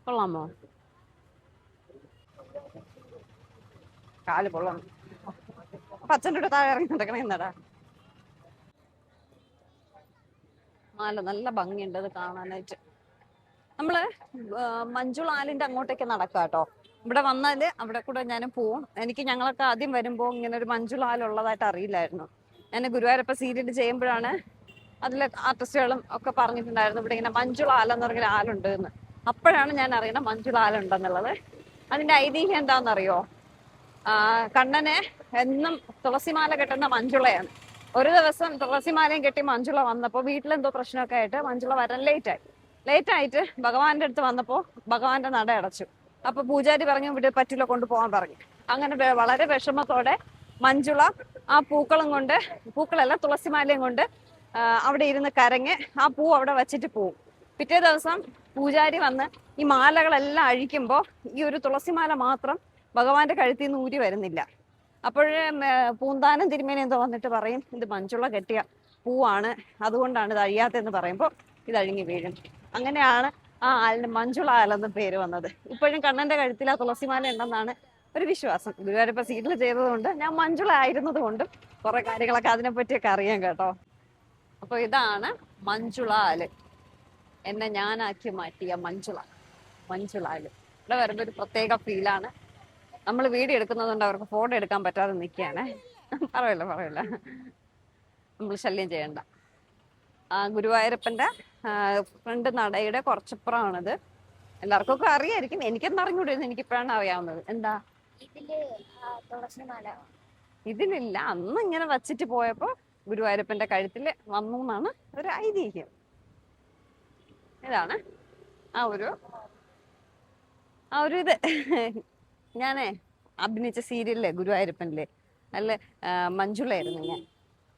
കൊള്ളാമോ? കാല് പൊള്ളണം. അപ്പൊ അച്ഛൻ്റെ കൂടെ താഴെ ഇറങ്ങി നടക്കണേ എന്നടാ. നല്ല ഭംഗിയുണ്ട് അത് കാണാനായിട്ട്. നമ്മള് മഞ്ജുളാലിന്റെ അങ്ങോട്ടേക്ക് നടക്കാം കേട്ടോ. ഇവിടെ വന്നാല് അവിടെ കൂടെ ഞാൻ പോവും. ഞങ്ങളൊക്കെ ആദ്യം വരുമ്പോ ഇങ്ങനെ ഒരു മഞ്ജുളാലുള്ളതായിട്ട് അറിയില്ലായിരുന്നു. ഞാൻ ഗുരുവായൂരപ്പ സീരിയൽ ചെയ്യുമ്പോഴാണ് അതിലെ ആർട്ടിസ്റ്റുകളും ഒക്കെ പറഞ്ഞിട്ടുണ്ടായിരുന്നു ഇവിടെ ഇങ്ങനെ മഞ്ജുളാലെന്ന് പറഞ്ഞ ആലുണ്ട് എന്ന്. അപ്പോഴാണ് ഞാൻ അറിയണം മഞ്ജുളാലുണ്ടെന്നുള്ളത്. അതിന്റെ ഐതിഹ്യം എന്താണെന്നറിയോ? കണ്ണനെ എന്നും തുളസിമാല കെട്ടുന്ന മഞ്ജുളയാണ്. ഒരു ദിവസം തുളസിമാലയും കെട്ടി മഞ്ജുള വന്നപ്പോ വീട്ടിലെന്തോ പ്രശ്നമൊക്കെ ആയിട്ട് മഞ്ജുള വരാൻ ലേറ്റ് ആയിട്ട് ഭഗവാന്റെ അടുത്ത് വന്നപ്പോ ഭഗവാന്റെ നട അടച്ചു. അപ്പൊ പൂജാരി പറഞ്ഞു ഇവിടെ പറ്റില്ല, കൊണ്ടുപോകാൻ പറഞ്ഞു. അങ്ങനെ വളരെ വിഷമത്തോടെ മഞ്ജുള ആ പൂക്കളല്ല തുളസിമാലയും കൊണ്ട് അവിടെ ഇരുന്ന് കരഞ്ഞ് ആ പൂ അവിടെ വച്ചിട്ട് പോവും. പിറ്റേ ദിവസം പൂജാരി വന്ന് ഈ മാലകളെല്ലാം അഴിക്കുമ്പോ ഈ ഒരു തുളസിമാല മാത്രം ഭഗവാന്റെ കഴുത്തിൽ നിന്ന് ഊരി വരുന്നില്ല. അപ്പോഴേ പൂന്താനം തിരുമേനി എന്തോ വന്നിട്ട് പറയും ഇത് മഞ്ജുള കെട്ടിയ പൂവാണ്, അതുകൊണ്ടാണ് ഇത് അഴിയാത്തെന്ന് പറയുമ്പോൾ ഇത് അഴിഞ്ഞു വീഴും. അങ്ങനെയാണ് ആ ആലിന് മഞ്ജുള ആലെന്ന് പേര് വന്നത്. ഇപ്പോഴും കണ്ണന്റെ കഴുത്തിൽ ആ തുളസിമാല ഉണ്ടെന്നാണ് ഒരു വിശ്വാസം. ഗുരുവായൂരപ്പ സീരിയൽ ചെയ്തതുകൊണ്ട് ഞാൻ മഞ്ജുള ആയിരുന്നത് കൊണ്ടും കുറെ കാര്യങ്ങളൊക്കെ അതിനെ പറ്റിയൊക്കെ അറിയാം കേട്ടോ. അപ്പൊ ഇതാണ് മഞ്ജുളാല്, എന്നെ ഞാനാക്കി മാറ്റിയ മഞ്ജുളാല്. ഇവിടെ വരുമ്പോ ഒരു പ്രത്യേക ഫീലാണ്. നമ്മൾ വീഡിയോ എടുക്കുന്നതുകൊണ്ട് അവർക്ക് ഫോട്ടോ എടുക്കാൻ പറ്റാതെ നിൽക്കുകയാണേ. പറയല്ല നമ്മൾ ശല്യം ചെയ്യണ്ട. ഗുരുവായൂരപ്പന്റെ ഫ്രണ്ട് നടയുടെ കുറച്ചപ്പുറമാണിത്. എല്ലാവർക്കും ഒക്കെ അറിയായിരിക്കും. എനിക്കെന്താ അറിഞ്ഞൂടായിരുന്നു, എനിക്കിപ്പോഴാണ് അറിയാവുന്നത്. എന്താ ഇതിലില്ല, അന്ന് ഇങ്ങനെ വച്ചിട്ട് പോയപ്പോ ഗുരുവായൂരപ്പന്റെ കഴുത്തില് വന്നു എന്നാണ് ഒരു ഐതിഹ്യം. ഇതാണ് ആ ഒരു ഇത്. ഞാനേ അഭിനയിച്ച സീരിയലിലെ ഗുരുവായൂരപ്പനിലെ നല്ല മഞ്ജുളയായിരുന്നു ഞാൻ.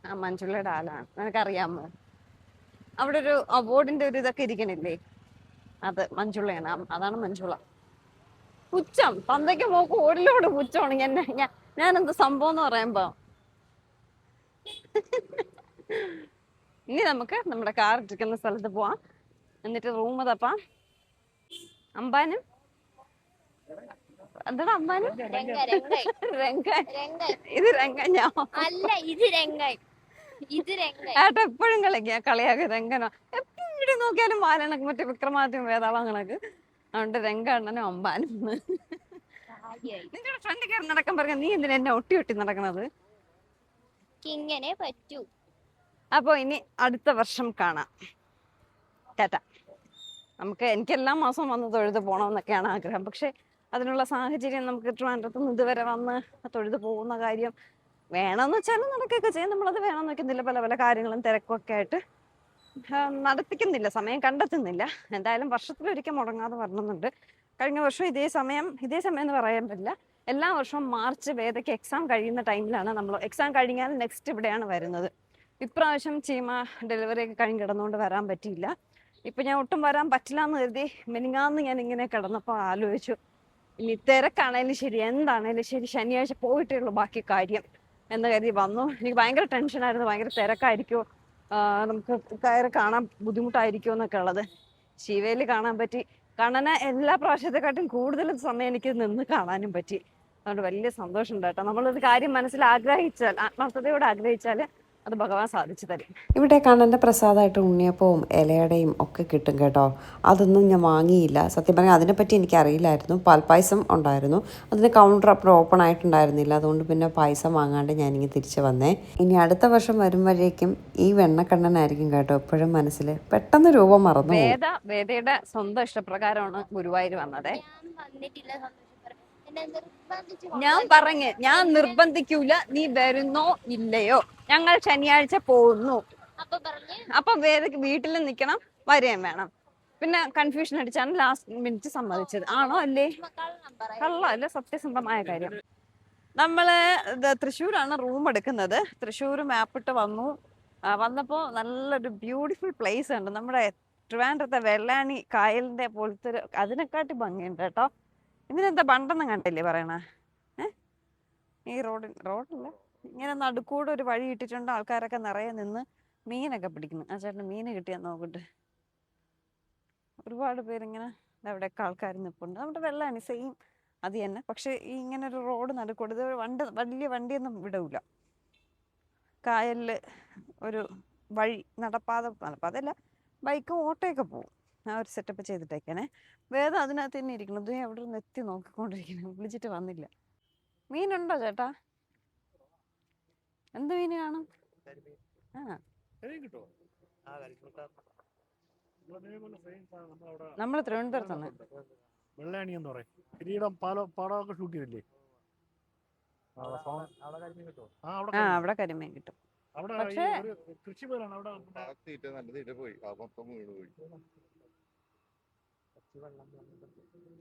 ആ മഞ്ജുളയുടെ ആളാണ്. നിനക്കറിയാമോ? അവിടെ ഒരു അവാർഡിന്റെ ഒരു ഇതൊക്കെ ഇരിക്കണില്ലേ, അത് മഞ്ജുളയാണ്. അതാണ് മഞ്ജുള. പുച്ഛം തന്തയ്ക്ക് മോക്ക് ഓടിലോട് പുച്ഛമാണ്. ഞാനെന്ത് സംഭവം എന്ന് പറയുമ്പോ ഇനി നമുക്ക് നമ്മുടെ കാർ ഇരിക്കുന്ന സ്ഥലത്ത് പോവാം, എന്നിട്ട് റൂം തപ്പാം. അമ്പാനും എന്താടാ അമ്പാനും ഇത് രംഗഞ്ഞോ അല്ല, ഇത് രംഗായി. ഏട്ടാ എപ്പോഴും കളിയാക്കുക രംഗനോ. എപ്പോഴും ഇവിടെ നോക്കിയാലും മാലണക്ക് മറ്റേ വിക്രമാദിത്യം വേതാളം കണക്ക്. അതുകൊണ്ട് രംഗണ്ണനും അമ്പാനും. നിങ്ങളുടെ ഫ്രണ്ട് കയറി നടക്കാൻ പറഞ്ഞ നീ എന്തിനാ എന്നെ ഒട്ടി ഒട്ടി നടക്കണത്? ഇങ്ങനെ പറ്റൂ. അപ്പൊ ഇനി അടുത്ത വർഷം കാണാം. ടാറ്റ. എനിക്ക് എല്ലാ മാസവും വന്ന് തൊഴുത് പോകണമെന്നൊക്കെയാണ് ആഗ്രഹം. പക്ഷെ അതിനുള്ള സാഹചര്യം നമുക്ക് ട്രിവാൻഡ്രത്ത് നിന്ന് ഇതുവരെ വന്ന് തൊഴുത് പോകുന്ന കാര്യം വേണമെന്ന് വെച്ചാലും നടക്കുകയൊക്കെ ചെയ്യും. നമ്മളത് വേണമെന്ന് വെക്കുന്നില്ല, പല പല കാര്യങ്ങളും തിരക്കും ഒക്കെ ആയിട്ട് നടത്തിക്കുന്നില്ല, സമയം കണ്ടെത്തുന്നില്ല. എന്തായാലും വർഷത്തിലൊരിക്കൽ മുടങ്ങാതെ വരണമെന്നുണ്ട്. കഴിഞ്ഞ വർഷം ഇതേ സമയം എന്ന് പറയാൻ പറ്റില്ല, എല്ലാ വർഷവും മാർച്ച് വേദയ്ക്ക് എക്സാം കഴിയുന്ന ടൈമിലാണ് നമ്മൾ. എക്സാം കഴിഞ്ഞാൽ നെക്സ്റ്റ് ഇവിടെയാണ് വരുന്നത്. ഇപ്രാവശ്യം ചീമ ഡെലിവറി ഒക്കെ കഴിഞ്ഞ് കിടന്നുകൊണ്ട് വരാൻ പറ്റിയില്ല. ഇപ്പം ഞാൻ ഒട്ടും വരാൻ പറ്റില്ല എന്ന് കരുതി മിനിങ്ങാന്ന് ഞാൻ ഇങ്ങനെ കിടന്നപ്പോൾ ആലോചിച്ചു, ഇനി തിരക്കാണേലും ശരി എന്താണേലും ശരി ശനിയാഴ്ച പോയിട്ടേ ഉള്ളൂ ബാക്കി കാര്യം എന്ന് കരുതി വന്നു. എനിക്ക് ഭയങ്കര ടെൻഷനായിരുന്നു, ഭയങ്കര തിരക്കായിരിക്കുമോ, നമുക്ക് കയറി കാണാൻ ബുദ്ധിമുട്ടായിരിക്കുമോ എന്നൊക്കെ ഉള്ളത്. ശിവേലി കാണാൻ പറ്റി. കണ്ണനെ എല്ലാ പ്രാവശ്യത്തെക്കാട്ടും കൂടുതൽ സമയം എനിക്ക് നിന്ന് കാണാനും പറ്റി. അതുകൊണ്ട് വലിയ സന്തോഷമുണ്ട് കേട്ടോ. നമ്മളൊരു കാര്യം മനസ്സിൽ ആഗ്രഹിച്ചാൽ, ആത്മാർത്ഥതയോടെ ആഗ്രഹിച്ചാൽ അത് ഭഗവാൻ സാധിച്ചു തരും. ഇവിടെ കണ്ണൻ്റെ പ്രസാദമായിട്ട് ഉണ്ണിയപ്പവും ഇലയുടെയും ഒക്കെ കിട്ടും കേട്ടോ. അതൊന്നും ഞാൻ വാങ്ങിയില്ല. സത്യം പറഞ്ഞാൽ അതിനെപ്പറ്റി എനിക്കറിയില്ലായിരുന്നു. പാൽപ്പായസം ഉണ്ടായിരുന്നു, അതിന് കൗണ്ടർ അപ്പോൾ ഓപ്പൺ ആയിട്ടുണ്ടായിരുന്നില്ല. അതുകൊണ്ട് പിന്നെ പായസം വാങ്ങാണ്ട് ഞാനിങ്ങനെ തിരിച്ച് വന്നേ. ഇനി അടുത്ത വർഷം വരുമ്പോഴേക്കും ഈ വെണ്ണക്കണ്ണനായിരിക്കും കേട്ടോ എപ്പോഴും മനസ്സിൽ. പെട്ടെന്ന് രൂപം മറന്നു. വേദയുടെ സ്വന്തം ഇഷ്ടപ്രകാരമാണ് ഗുരുവായൂർ വന്നത്. ഞാൻ നിർബന്ധിക്കൂല, നീ വരുന്നോ ഇല്ലയോ, ഞങ്ങൾ ശനിയാഴ്ച പോകുന്നു. അപ്പൊ വേദക്ക് വീട്ടിൽ നിൽക്കണം, വരികയും വേണം. പിന്നെ കൺഫ്യൂഷൻ അടിച്ചാണ് ലാസ്റ്റ് മിനിറ്റ് സമ്മതിച്ചത്. ആണോ അല്ലേ? കള്ളല്ല, സത്യസന്ധമായ കാര്യം. നമ്മള് തൃശ്ശൂരാണ് റൂം എടുക്കുന്നത്. തൃശ്ശൂർ മാപ്പിട്ട് വന്നപ്പോ നല്ലൊരു ബ്യൂട്ടിഫുൾ പ്ലേസ് ഉണ്ട്. നമ്മുടെ ട്രിവാൻഡ്രത്തെ വെള്ളാണി കായലിന്റെ പോലത്തെ അതിനെക്കാട്ടി ഭംഗിയുണ്ട് കേട്ടോ. ഇതിനെന്താ ബണ്ടെന്നും കണ്ടില്ലേ പറയണ? ഈ റോഡില്ല, ഇങ്ങനെ നടുക്കൂടെ ഒരു വഴി ഇട്ടിട്ടുണ്ട്. ആൾക്കാരൊക്കെ നിറയെ നിന്ന് മീനൊക്കെ പിടിക്കുന്നു. ആ ചേട്ടന് മീൻ കിട്ടിയാന്ന് നോക്കട്ടെ. ഒരുപാട് പേരിങ്ങനെ അവിടെയൊക്കെ ആൾക്കാർ നിൽപ്പുണ്ട്. നമ്മുടെ വെള്ളാണി സെയിം അത് തന്നെ. പക്ഷെ ഈ ഇങ്ങനെ ഒരു റോഡ് നടുക്കൂടെ, ഇത് വലിയ വണ്ടിയൊന്നും വിടൂല. കായലില് ഒരു വഴി നടപ്പാതല്ല, ബൈക്കും ഓട്ടോയൊക്കെ പോകും. ആ ഒരു സെറ്റപ്പ് ചെയ്തിട്ടേക്കാണേ. വേദം അതിനകത്ത് തന്നെ ഇരിക്കണം. അവിടെ നിന്ന് എത്തി നോക്കിക്കൊണ്ടിരിക്കണം. വിളിച്ചിട്ട് വന്നില്ല. മീനുണ്ടോ ചേട്ടാ? എന്ത് മീന് കാണും? നമ്മള് തിരുവനന്തപുരത്താണ്. വെള്ളാണി എന്ന് പറയും. കിരീടം പാടമൊക്കെ ഷൂട്ട് ചെയ്തില്ലേ? അവിടെ കരിമീൻ കിട്ടും. പക്ഷേ കൃഷി പോലാണ് അവിടെ.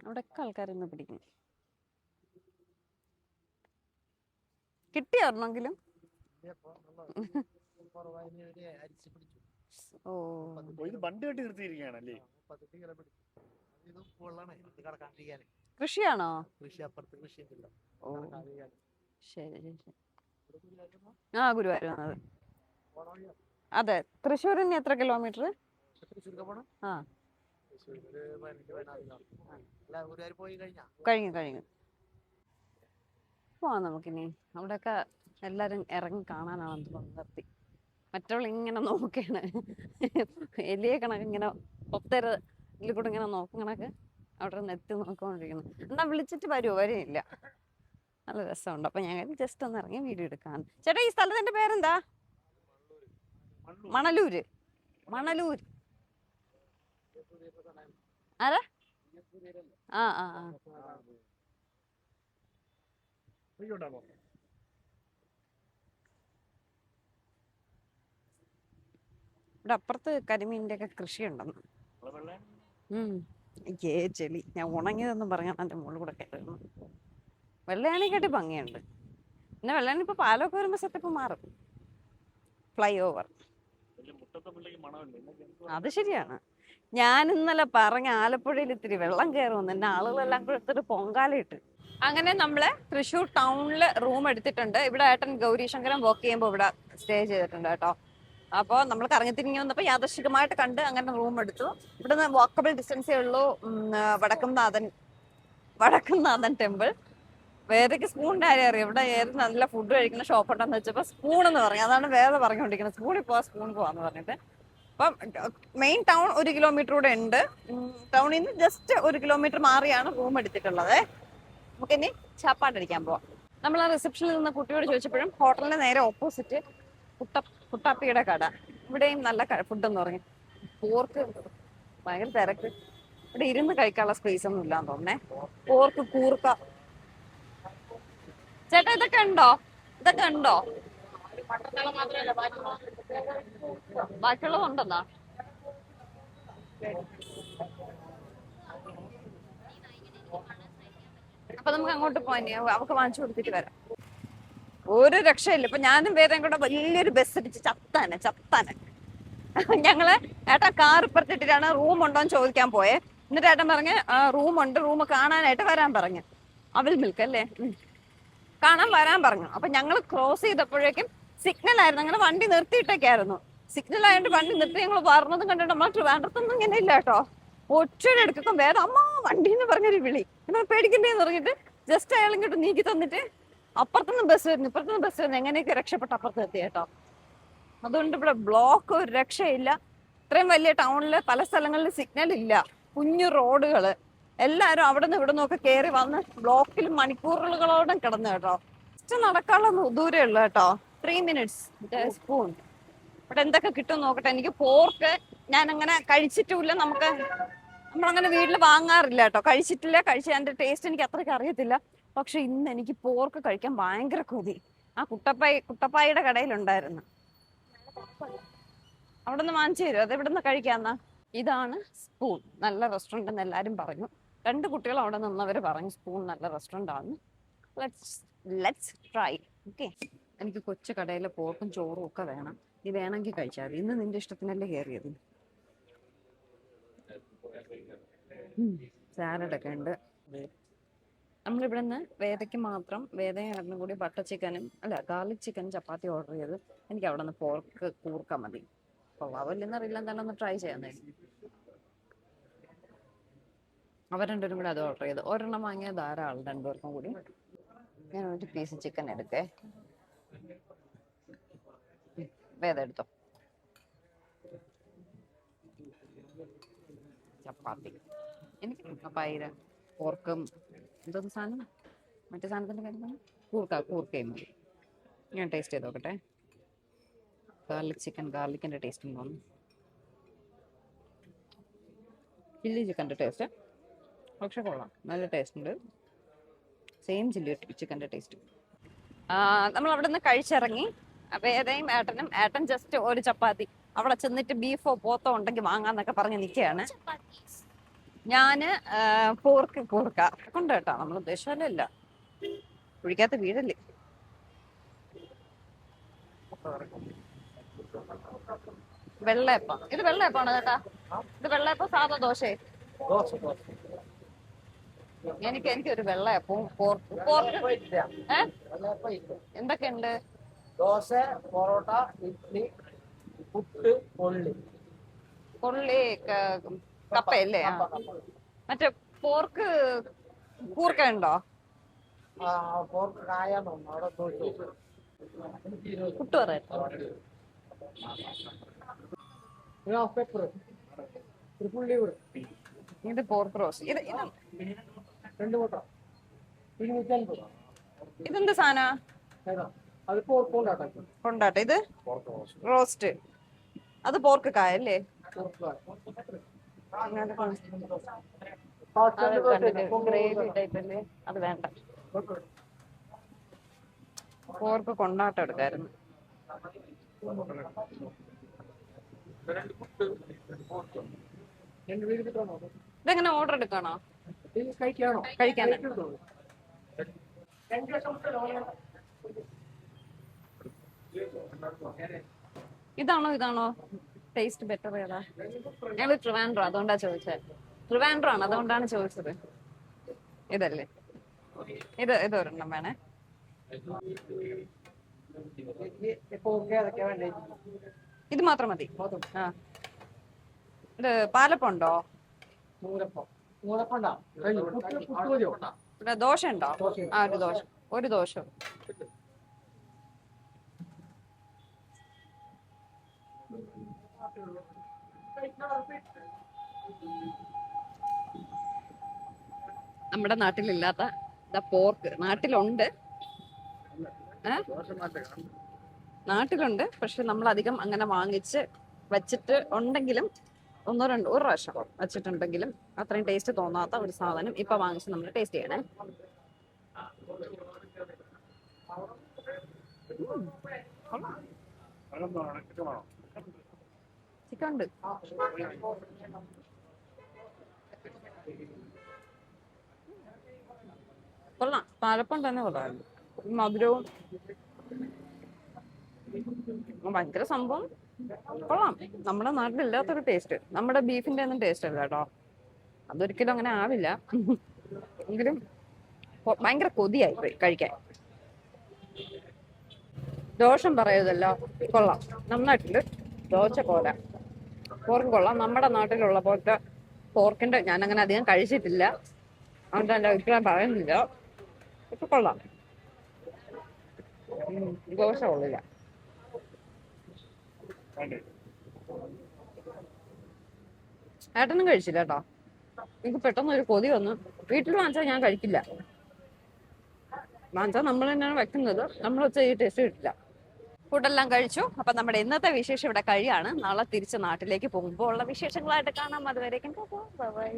അവിടെയൊക്കെ ആൾക്കാരൊന്ന് പിടിക്കും. കിട്ടിയായിരുന്നെങ്കിലും ബണ്ട് കെട്ടി നിർത്തിയിരിക്കുകയാണല്ലേ? കൃഷിയാണോ? ശരി. ആ ഗുരുവായൂർ വന്നത്. അതെ. തൃശ്ശൂരിന് എത്ര കിലോമീറ്റർ? ആ കഴിഞ്ഞു. പോവാം നമുക്കിനി. അവിടെയൊക്കെ എല്ലാരും ഇറങ്ങി കാണാനാണെന്ന് തോന്നുന്നു. നിർത്തി മറ്റുള്ള ഇങ്ങനെ നോക്കുകയാണ്. എലിയെ കണക്ക് ഇങ്ങനെ ഒത്തര ഇതിൽ കൂടെ ഇങ്ങനെ നോക്കണക്ക് അവിടെ നിന്ന് എത്തി നോക്കിക്കൊണ്ടിരിക്കുന്നു. എന്നാ വിളിച്ചിട്ട് വരില്ല. നല്ല രസമുണ്ട്. അപ്പൊ ഞാൻ ജസ്റ്റ് ഒന്ന് ഇറങ്ങി വീഡിയോ എടുക്കാൻ. ചേട്ടാ ഈ സ്ഥലത്തിന്റെ പേരെന്താ? മണലൂര്. ആരാ? ആ ഇവിടെ അപ്പുറത്ത് കരിമീനിന്റെ ഒക്കെ കൃഷിയുണ്ടെന്ന്. ചെളി ഞാൻ ഉണങ്ങിയതെന്നും പറഞ്ഞാൽ എൻ്റെ മുകളിൽ കൂടെ കയറുന്നു. വെള്ളയാണിക്കാട്ടി ഭംഗിയുണ്ട്. പിന്നെ വെള്ളയാണി ഇപ്പൊ പാലമൊക്കെ വരുമ്പോ സെറ്റപ്പ് മാറും. ഫ്ലൈ ഓവർ അത് ശരിയാണ്. ഞാൻ ഇന്നലെ പറഞ്ഞ ആലപ്പുഴയിൽ ഇത്തിരി വെള്ളം കയറുമെന്ന് എന്നെ ആളുകളെല്ലാം കൂടെ എടുത്തിട്ട് പൊങ്കാലയിട്ട്. അങ്ങനെ നമ്മള് തൃശ്ശൂർ ടൗണില് റൂം എടുത്തിട്ടുണ്ട്. ഇവിടെ ഏട്ടൻ ഗൗരീശങ്കരം വർക്ക് ചെയ്യുമ്പോൾ ഇവിടെ സ്റ്റേ ചെയ്തിട്ടുണ്ട് കേട്ടോ. അപ്പോൾ നമ്മൾ കറങ്ങിത്തിരിഞ്ഞ് വന്നപ്പോൾ യാദൃശികമായിട്ട് കണ്ട് അങ്ങനെ റൂം എടുത്തു. ഇവിടുന്ന് വാക്കബിൾ ഡിസ്റ്റൻസേ ഉള്ളൂ വടക്കുംനാഥൻ ടെമ്പിൾ. വേദയ്ക്ക് സ്പൂണിന്റെ കാര്യം അറിയാം. ഇവിടെ ഏത് നല്ല ഫുഡ് കഴിക്കുന്ന ഷോപ്പ് ഉണ്ടെന്ന് വെച്ചപ്പോൾ സ്പൂൺ എന്ന് പറഞ്ഞു. അതാണ് വേദ പറഞ്ഞുകൊണ്ടിരിക്കുന്നത്, സ്പൂണിൽ പോവാന്ന് പറഞ്ഞിട്ട്. അപ്പം മെയിൻ ടൗൺ 1 കിലോമീറ്റർ കൂടെ ഉണ്ട്. ടൗണിൽ നിന്ന് ജസ്റ്റ് 1 കിലോമീറ്റർ മാറിയാണ് റൂം എടുത്തിട്ടുള്ളത്. നമുക്കിനി ചാപ്പാടടിക്കാൻ പോവാം. നമ്മൾ ആ റിസപ്ഷനിൽ നിന്ന് കുട്ടിയോട് ചോദിച്ചപ്പോഴും ഹോട്ടലിന് നേരെ ഓപ്പോസിറ്റ് കുട്ടാപ്പിയുടെ കട, ഇവിടെയും നല്ല ഫുഡ് എന്ന് പറഞ്ഞു. പോർക്ക് ഭയങ്കര തിരക്ക്, ഇവിടെ ഇരുന്ന് കഴിക്കാനുള്ള സ്പേസ് ഒന്നും ഇല്ലാന്ന് തോന്നേ. പോർക്ക് കൂർക്ക. ചേട്ടാ ഇതൊക്കെ ഉണ്ടോ? ബാക്കിയുള്ളതുണ്ടെന്നാ? അപ്പൊ നമുക്ക് അങ്ങോട്ട് പോവാൻ, അവക്ക് വാങ്ങിച്ചു കൊടുത്തിട്ട് വരാം. ഒരു രക്ഷയില്ല. ഇപ്പൊ ഞാനും വേറെ കൂടെ വലിയൊരു ബസ് അടിച്ച് ചത്താന്. ഞങ്ങള് ഏട്ടാ കാർ ഇപ്പുറത്തിട്ടിട്ടാണ് റൂം ഉണ്ടോന്ന് ചോദിക്കാൻ പോയെ. എന്നിട്ട് ഏട്ടൻ പറഞ്ഞ് റൂമുണ്ട്, റൂം കാണാനായിട്ട് വരാൻ പറഞ്ഞു. അവിൽ മിൽക്ക് അല്ലേ, കാണാൻ വരാൻ പറഞ്ഞു. അപ്പൊ ഞങ്ങൾ ക്രോസ് ചെയ്തപ്പോഴേക്കും സിഗ്നൽ ആയിരുന്നു. അങ്ങനെ വണ്ടി നിർത്തിയിട്ടൊക്കെയായിരുന്നു. സിഗ്നൽ ആയതുകൊണ്ട് വണ്ടി നിർത്തി ഞങ്ങൾ പറഞ്ഞതും കണ്ടിട്ട് നമ്മൾ ട്രിവാൻഡ്രത്തൊന്നും ഇങ്ങനെ ഇല്ല കേട്ടോ. ഒറ്റയുടെ എടുക്കും വേറെ അമ്മ വണ്ടി എന്ന് പറഞ്ഞൊരു വിളി. എന്നാൽ പേടിക്കണ്ടേന്ന് പറഞ്ഞിട്ട് ജസ്റ്റ് അയാൾ ഇങ്ങോട്ട് നീക്കി തന്നിട്ട് അപ്പുറത്തുനിന്ന് ബസ് വരുന്നു ഇപ്പുറത്തുനിന്ന് ബസ് വരുന്നു, എങ്ങനെയൊക്കെ രക്ഷപ്പെട്ട് അപ്പുറത്ത് എത്തി കേട്ടോ. അതുകൊണ്ട് ഇവിടെ ബ്ലോക്ക് ഒരു രക്ഷയില്ല. ഇത്രയും വലിയ ടൗണില് പല സ്ഥലങ്ങളിൽ സിഗ്നൽ ഇല്ല, കുഞ്ഞു റോഡുകള്. എല്ലാരും അവിടെ നിന്ന് ഇവിടെ നിന്നൊക്കെ കയറി വന്ന് ബ്ലോക്കിൽ മണിക്കൂറുകളോടെ കിടന്നു കേട്ടോ. ജസ്റ്റ് നടക്കാനുള്ള ദൂരേ ഉള്ളു കേട്ടോ. 3 minutes സ്പൂൺ. ഇവിടെ എന്തൊക്കെ കിട്ടും നോക്കട്ടെ. എനിക്ക് പോർക്ക് ഞാൻ അങ്ങനെ കഴിച്ചിട്ടില്ല. നമ്മളങ്ങനെ വീട്ടിൽ വാങ്ങാറില്ല കേട്ടോ. കഴിച്ചിട്ടില്ല. അതിന്റെ ടേസ്റ്റ് എനിക്ക് അത്രയ്ക്ക് അറിയത്തില്ല. പക്ഷെ ഇന്ന് എനിക്ക് പോർക്ക് കഴിക്കാൻ ഭയങ്കര കൊതി. ആ കുട്ടപ്പായിയുടെ കടയിലുണ്ടായിരുന്നു. അവിടെ നിന്ന് വാങ്ങിച്ചു തരും. അത് ഇവിടുന്ന് കഴിക്കാന്നാ. ഇതാണ് സ്പൂൺ. നല്ല റെസ്റ്റോറന്റ് എന്ന് എല്ലാരും പറഞ്ഞു. 2 കുട്ടികൾ അവിടെ നിന്നവര് പറഞ്ഞു സ്പൂൺ നല്ല റെസ്റ്റോറന്റ് ആണ്. Let's try. ഓക്കെ. എനിക്ക് കൊച്ചു കടയിലെ പോർക്കും ചോറും ഒക്കെ വേണം. നീ വേണമെങ്കിൽ കഴിച്ചാൽ മതി. ഇന്ന് നിന്റെ ഇഷ്ടത്തിനല്ലേ കയറിയത്. സാലഡൊക്കെ ഉണ്ട്. നമ്മളിവിടെ നിന്ന് വേദയ്ക്ക് മാത്രം, വേദയും കൂടി ബട്ടർ ചിക്കനും ഗാർലിക് ചിക്കനും ചപ്പാത്തി ഓർഡർ ചെയ്ത്. എനിക്ക് അവിടെ നിന്ന് പോർക്ക് കൂർക്ക മതി. കൊള്ളാവില്ലെന്നറിയില്ല, എന്തായാലും ഒന്ന് ട്രൈ ചെയ്യാന്നായിരുന്നു. അവർ 2 പേരും കൂടി അത് ഓർഡർ ചെയ്ത്. ഒരെണ്ണം വാങ്ങിയ ധാരാളം 2 പേർക്കും കൂടി. ഞാൻ ഒരു പീസ് ചിക്കൻ എടുക്കേ. വേദ എടുത്തോ. ചപ്പാത്തി എനിക്ക് പൈര പോർക്കും എന്തോന്ന് സാധനം, മറ്റേ സാധനത്തിന്റെ കാര്യം കൂർക്കയും മതി. ഞാൻ ടേസ്റ്റ് ചെയ്ത് നോക്കട്ടെ. ഗാർലിക് ചിക്കൻ, ഗാർലിക്കിന്റെ ടേസ്റ്റ് തോന്നുന്നു. ചില്ലി ചിക്കൻ്റെ ടേസ്റ്റ് പക്ഷെ കൊള്ളാം, നല്ല ടേസ്റ്റ് ഉണ്ട്. സെയിം ചില്ലി ചിക്കൻ്റെ ടേസ്റ്റ്. നമ്മൾ അവിടെ നിന്ന് കഴിച്ചിറങ്ങി. വേദയും ഏട്ടൻ ജസ്റ്റ് ഒരു ചപ്പാത്തി അവിടെ ചെന്നിട്ട് ബീഫോ പോത്തോ ഉണ്ടെങ്കിൽ വാങ്ങാന്നൊക്കെ പറഞ്ഞ് നിൽക്കുകയാണ്. ഞാന് കൂർക്ക കൊണ്ട് കേട്ടോ. നമ്മൾ ഉദ്ദേശമല്ല, കുഴിക്കാത്ത വീടല്ലേ. വെള്ളയപ്പം. ഇത് വെള്ളയപ്പാണോ ചേട്ടാ? ഇത് വെള്ളയപ്പം സാധാ ദോശ? എനിക്കൊരു വെള്ളയപ്പവും പോർക്ക്. എന്തൊക്കെയുണ്ട്? ദോശ, പൊറോട്ട, ഇഡ്ഡലി, പുട്ട്, കൊള്ളി കപ്പയല്ലേ? മറ്റേ പോർക്ക് കൂർക്ക ഉണ്ടോ? പോർക്ക് കായാണോ അവിടെ പുട്ട് പറയാം. ഇത് പോർക്ക് റോസ്റ്റ്. ഇതെന്ത് സാധന? കൊണ്ടാട്ടെ. ഇത് റോസ്റ്റ്. അത് പോർക്ക് കായല്ലേ? ഗ്രേവി ടൈപ്പ് അല്ലേ? അത് വേണ്ട. പോർക്ക് കൊണ്ടാട്ടം എടുക്കായിരുന്നു. ഇതെങ്ങനെ ഓർഡർ എടുക്കണോ? കഴിക്കാനോ? ഇതാണോ ടേസ്റ്റ് ബെറ്റർ? ഏതാ? ഞങ്ങള് ട്രിവാൻഡ്രം, അതുകൊണ്ടാ ചോദിച്ചത്. ട്രിവാൻഡ്രം ആണ്, അതുകൊണ്ടാണ് ചോദിച്ചത്. ഇതല്ലേ? ഇത് ഒരെണ്ണം വേണേ. ഇത് മാത്രം മതി. മാത്രം. ആ ഇത് പാലപ്പം ഉണ്ടോ? നൂലപ്പം. നൂലപ്പം ഉണ്ടാ? കഴിഞ്ഞു. പുട്ട് മതിയോ? പിന്നെ ദോശ ഉണ്ടോ? ദോശ. ആ ഒരു ദോശ. നമ്മുടെ നാട്ടിലില്ലാത്ത പോർക്ക് നാട്ടിലുണ്ട്. നാട്ടിലുണ്ട്, പക്ഷെ നമ്മൾ അധികം അങ്ങനെ വാങ്ങിച്ച് വെച്ചിട്ട് ഉണ്ടെങ്കിലും ഒരു പ്രാവശ്യം വെച്ചിട്ടുണ്ടെങ്കിലും അത്രയും ടേസ്റ്റ് തോന്നാത്ത ഒരു സാധനം ഇപ്പൊ വാങ്ങിച്ച് നമ്മൾ ടേസ്റ്റ് ചെയ്യണേ. ചിക്കൻ ഉണ്ട്. കൊള്ളാം, പാലപ്പം തന്നെ കൊള്ളായിരുന്നു. മധുരവും ഭയങ്കര സംഭവം കൊള്ളാം. നമ്മുടെ നാട്ടിലില്ലാത്തൊരു ടേസ്റ്റ്. നമ്മുടെ ബീഫിന്റെ ഒന്നും ടേസ്റ്റ് അല്ല കേട്ടോ, അതൊരിക്കലും അങ്ങനെ ആവില്ല. എങ്കിലും ഭയങ്കര കൊതിയായി പോയി കഴിക്കാൻ. ദോഷം പറയതല്ലോ, കൊള്ളാം. നന്നായിട്ടുണ്ട്. ദോശ പോലെ പോർക്ക് കൊള്ളാം. നമ്മുടെ നാട്ടിലുള്ള പോലത്തെ പോർക്കിന്റെ ഞാൻ അങ്ങനെ അധികം കഴിച്ചിട്ടില്ല, അതുകൊണ്ട് എന്റെ അഭിപ്രായം പറയുന്നില്ല. ഇപ്പൊ കൊള്ളാം. ദോശ കൊള്ളില്ല. ഏട്ടനും കഴിച്ചില്ല കേട്ടോ. എനിക്ക് പെട്ടെന്ന് ഒരു കൊതി വന്നു. വീട്ടിൽ വാങ്ങിച്ചാൽ ഞാൻ കഴിക്കില്ല. വാങ്ങിച്ചാൽ നമ്മൾ തന്നെയാണ് വെക്കുന്നത്, നമ്മൾ വെച്ചാൽ ഈ ടേസ്റ്റ് കിട്ടില്ല. ഫുഡെല്ലാം കഴിച്ചു. അപ്പൊ നമ്മുടെ ഇന്നത്തെ വിശേഷം ഇവിടെ കഴിയാണ്. നാളെ തിരിച്ച് നാട്ടിലേക്ക് പോകുമ്പോൾ ഉള്ള വിശേഷങ്ങളായിട്ട് കാണാം. അതുവരേക്കും ബൈ.